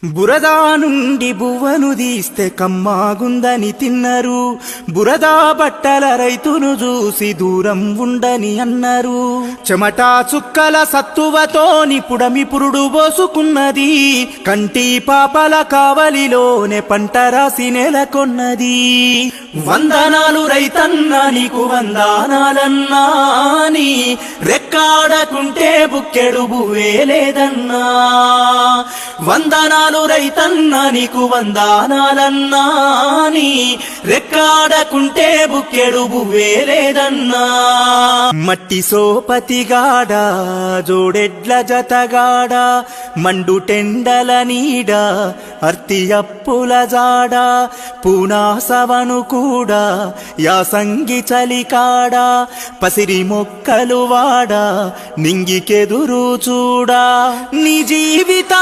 బురదా నుండి బువ్వను తీస్తే కమ్మాగుందని తిన్నరు. బురదా బట్టల రైతును చూసి దూరం ఉండని అన్నారు. చెమటా చుక్కల సత్తువతోని పుడమి పురుడు పోసుకున్నది. కంటి పాపల కావలిలోనే పంట రాసి నెలకొన్నది. వందనాలు రైతన్నా నీకు వందనాలన్నా, నీ రెక్కాడకుంటే బుక్కెడు బువ్వే లేదన్నా. వందనాలు రైతన్నా నీకు వందనాలన్నా, నీ రెక్కాడకుంటే బుక్కెడు బువ్వే లేదన్నా. మట్టి సోపతిగాడ జోడెడ్ల జతగాడ, మండు టెండల నీడ అర్తి అప్పుల జాడ, పూనాసవను కూడా యాసంగి చలికాడ, పసిరి మొక్కలు వాడ నింగికెదురు చూడా. నీ జీవిత